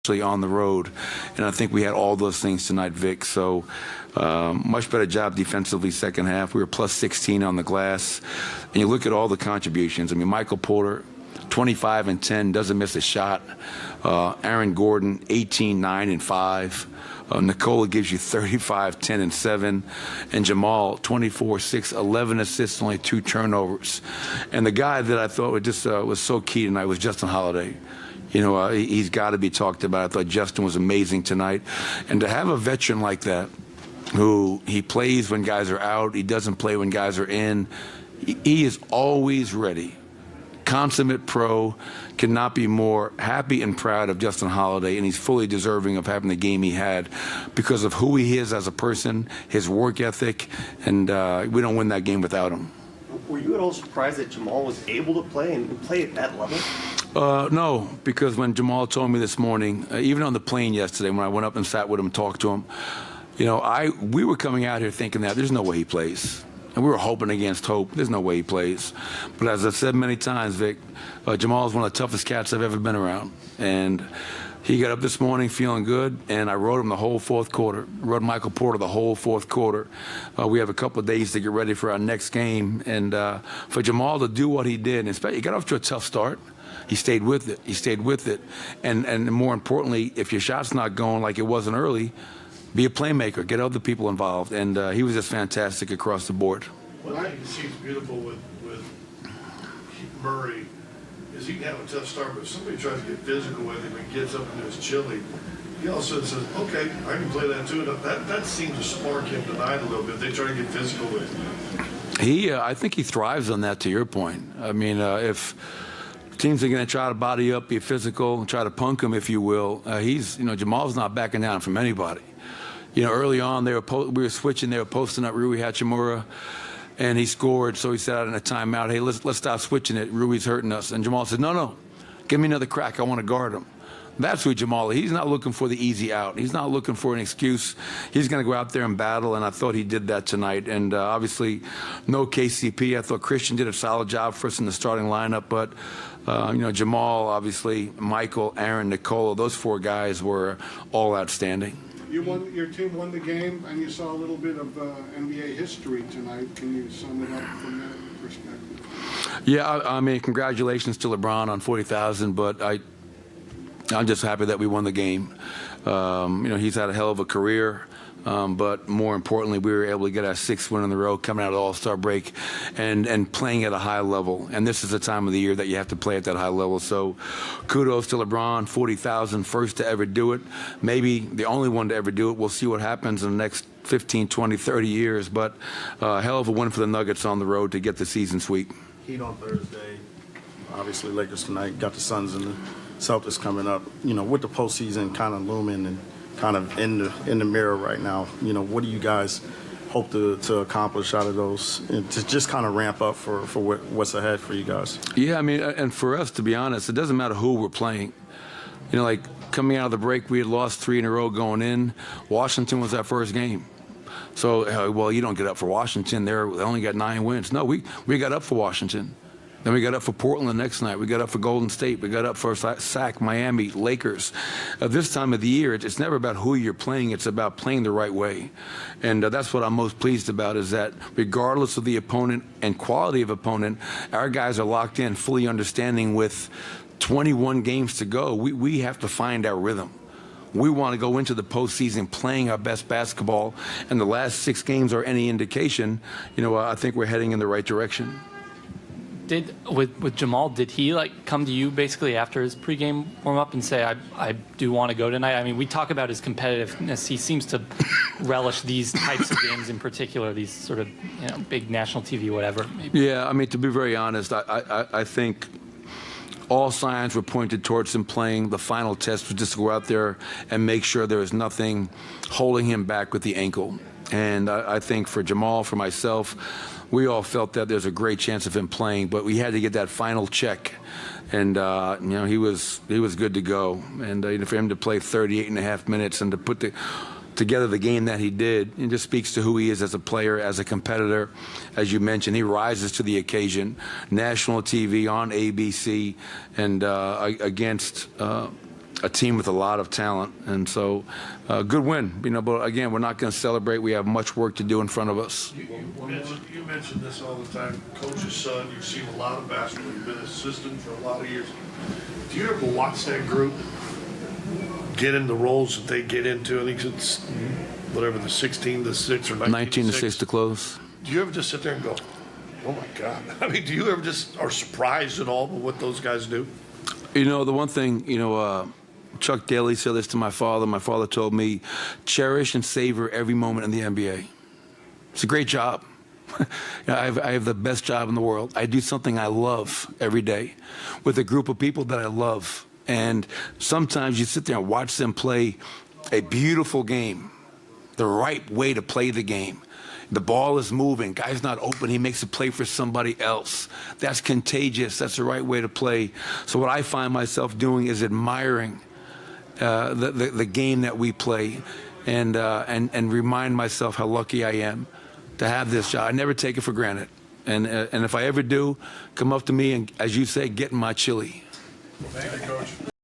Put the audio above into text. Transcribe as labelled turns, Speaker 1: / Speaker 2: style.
Speaker 1: on the road. And I think we had all those things tonight, Vic. So much better job defensively second half. We were plus 16 on the glass. And you look at all the contributions. I mean, Michael Porter, 25 and 10, doesn't miss a shot. Aaron Gordon, 18, 9 and 5. Nikola gives you 35, 10 and 7. And Jamal, 24, 6, 11 assists, only 2 turnovers. And the guy that I thought was so key tonight was Justin Holiday. You know, he's got to be talked about. I thought Justin was amazing tonight. And to have a veteran like that, who he plays when guys are out, he doesn't play when guys are in, he is always ready. Consummate pro, cannot be more happy and proud of Justin Holiday, and he's fully deserving of having the game he had because of who he is as a person, his work ethic, and we don't win that game without him.
Speaker 2: Were you at all surprised that Jamal was able to play and play at that level?
Speaker 1: No, because when Jamal told me this morning, even on the plane yesterday when I went up and sat with him and talked to him, you know, we were coming out here thinking that there's no way he plays. And we were hoping against hope. There's no way he plays. But as I've said many times, Vic, Jamal is one of the toughest cats I've ever been around. And he got up this morning feeling good, and I rode him the whole fourth quarter. Rode Michael Porter the whole fourth quarter. We have a couple of days to get ready for our next game. And for Jamal to do what he did, and he got off to a tough start. He stayed with it. He stayed with it. And more importantly, if your shot's not going like it wasn't early, be a playmaker, get other people involved, and he was just fantastic across the board.
Speaker 3: One thing that seems beautiful with Murray is he can have a tough start, but if somebody tries to get physical with him and gets up into his chili, he also says, okay, I can play that too. That seems to spark him tonight a little bit. They try to get physical with him.
Speaker 1: I think he thrives on that, to your point. I mean, if teams are going to try to body up, be physical, try to punk him, if you will, Jamal's not backing down from anybody. You know, early on, we were switching. They were posting up Rui Hachimura, and he scored. So he said out in a timeout, hey, let's stop switching it. Rui's hurting us. And Jamal said, no, give me another crack. I want to guard him. That's who Jamal is. He's not looking for the easy out. He's not looking for an excuse. He's going to go out there and battle, and I thought he did that tonight. And obviously, no KCP. I thought Christian did a solid job for us in the starting lineup, but Jamal, obviously, Michael, Aaron, Nikola, those 4 guys were all outstanding.
Speaker 4: Your team won the game, and you saw a little bit of NBA history tonight. Can you sum it up from that perspective?
Speaker 1: Yeah, I mean, congratulations to LeBron on 40,000, but I'm just happy that we won the game. He's had a hell of a career. But more importantly, we were able to get our 6th win in a row coming out of the All-Star break and playing at a high level. And this is the time of the year that you have to play at that high level. So kudos to LeBron, 40,000, first to ever do it. Maybe the only one to ever do it. We'll see what happens in the next 15, 20, 30 years. But hell of a win for the Nuggets on the road to get the season sweep.
Speaker 5: Heat on Thursday. Obviously, Lakers tonight. Got the Suns and the Celtics coming up. You know, with the postseason kind of looming and kind of in the mirror right now, you know, what do you guys hope to accomplish out of those and to just kind of ramp up for what's ahead for you guys?
Speaker 1: Yeah, I mean, and for us, to be honest, it doesn't matter who we're playing. You know, like coming out of the break, we had lost 3 in a row going in. Washington was our first game. So, well, you don't get up for Washington. They only got 9 wins. No, we got up for Washington. Then we got up for Portland the next night. We got up for Golden State. We got up for SAC, Miami, Lakers. This time of the year, it's never about who you're playing. It's about playing the right way. And that's what I'm most pleased about is that regardless of the opponent and quality of opponent, our guys are locked in, fully understanding with 21 games to go. We have to find our rhythm. We want to go into the postseason playing our best basketball. And the last 6 games are any indication, I think we're heading in the right direction.
Speaker 6: With Jamal, did he come to you basically after his pregame warm up and say, I do want to go tonight? I mean, we talk about his competitiveness. He seems to relish these types of games in particular, these sort of big national TV, whatever. Maybe.
Speaker 1: Yeah, I mean, to be very honest, I think all signs were pointed towards him playing. The final test was just to go out there and make sure there was nothing holding him back with the ankle. And I think for Jamal, for myself, we all felt that there's a great chance of him playing, but we had to get that final check. And, he was good to go. And for him to play 38.5 minutes and to put together the game that he did, it just speaks to who he is as a player, as a competitor. As you mentioned, he rises to the occasion. National TV on ABC and against a team with a lot of talent, and so good win. But again, we're not going to celebrate. We have much work to do in front of us.
Speaker 3: You mentioned this all the time, coach's son. You've seen a lot of basketball. You've been an assistant for a lot of years. Do you ever watch that group get in the roles that they get into? I think it's whatever, the 16-6 or
Speaker 1: 19-6 to close.
Speaker 3: Do you ever just sit there and go, oh my God? I mean, do you ever just are surprised at all by what those guys do?
Speaker 1: The one thing, Chuck Daly said this to my father. My father told me, cherish and savor every moment in the NBA. It's a great job. I have the best job in the world. I do something I love every day with a group of people that I love. And sometimes you sit there and watch them play a beautiful game, the right way to play the game. The ball is moving. Guy's not open. He makes a play for somebody else. That's contagious. That's the right way to play. So what I find myself doing is admiring the game that we play, and remind myself how lucky I am to have this job. I never take it for granted. And if I ever do, come up to me and, as you say, get in my chili.
Speaker 3: Thank you, Coach.